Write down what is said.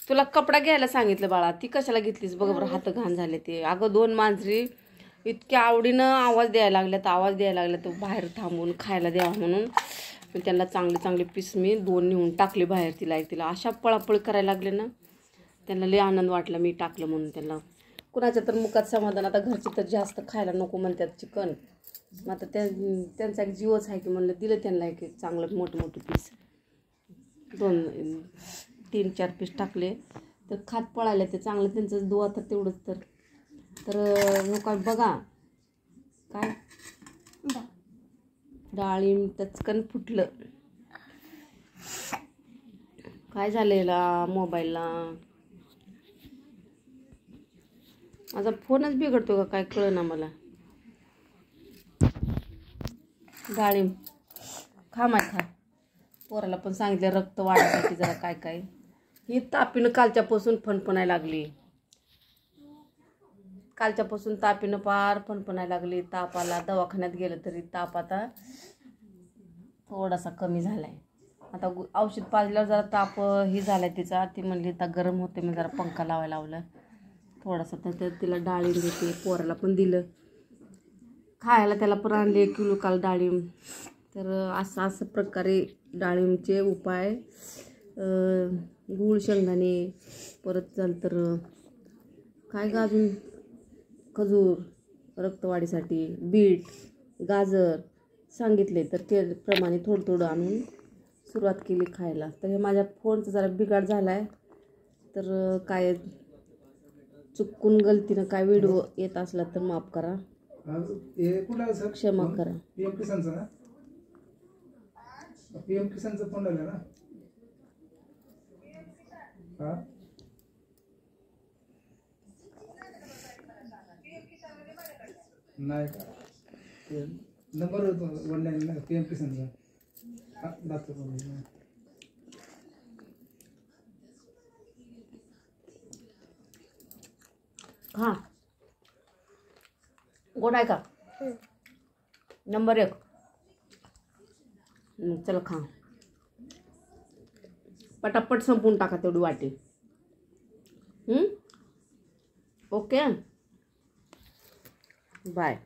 तुला कपडा घ्यायला सांगितलं बाळा, ती कशाला घेतलीस बघ बरं, हात घाण झाले ते. अगं 2 मांजरी इतक्या आवडीनं आवाज द्यायला लागल्यात बाहेर थांबून खायला द्यावं म्हणून. मी त्यांना चांगले चांगले पीस मी 2 नेऊन टाकले बाहेर. तिला अशा पळापळ करायला लागले ना, त्यांना लय आनंद वाटला मी टाकलं म्हणून. त्यांना कुणाच्या तर मुखात समाधान. आता घरचे तर जास्त खायला नको म्हणतात चिकन. आता त्यांचा एक जीवच आहे की म्हणलं दिलं त्यांना एक चांगलं मोठं पीस. 2-3-4 पीस टाकले तर खात पळाले ते. चांगलं त्यांचं दुआ तर तेवढंच तर काय बघा काय डाळिंब टचकन फुटलं. काय झालेला मोबाईलला, माझा फोनच बिघडतो का काय कळना मला. डाळिंब खा पोराला पण सांगितलं रक्त वाढायसाठी जरा काय. ही तापीनं कालच्यापासून फणफणायला लागली. कालच्यापासून तापीनं पार फणफणायला लागली. ताप आला, दवाखान्यात गेलं तरी ताप आता थोडासा कमी झालाय. आता औषध पाजल्यावर जरा ताप ही झालाय तिचा. ती म्हणली आता गरम होते, मी जरा पंखा लावायला लावला थोडासा. तर तिला डाळिंब देते, पोराला पण दिलं खायला. त्याला पण आणले 1 किलो काल डाळिंब. तर असं प्रकारे डाळिंबचे उपाय, गूळ शेंगदाणे, परत नंतर काय अजून खजूर रक्तवाढीसाठी, बीट, गाजर सांगितले. तर ते प्रमाणे थोडं आणून सुरुवात केली खायला. तर हे माझ्या फोनचा जरा बिघाड झाला आहे. तर काय चुकून गलतीनं काय व्हिडिओ येत असला तर माफ करा, क्षमा करा. पीएम किसानचा फोन आला ना. नाही नंबर ऑनलाईन ना पीएम किसानचा. हां गोड आहे का? नंबर 1. चला खा, पटापट संपून टाका तेवढी वाटी. Okay bye.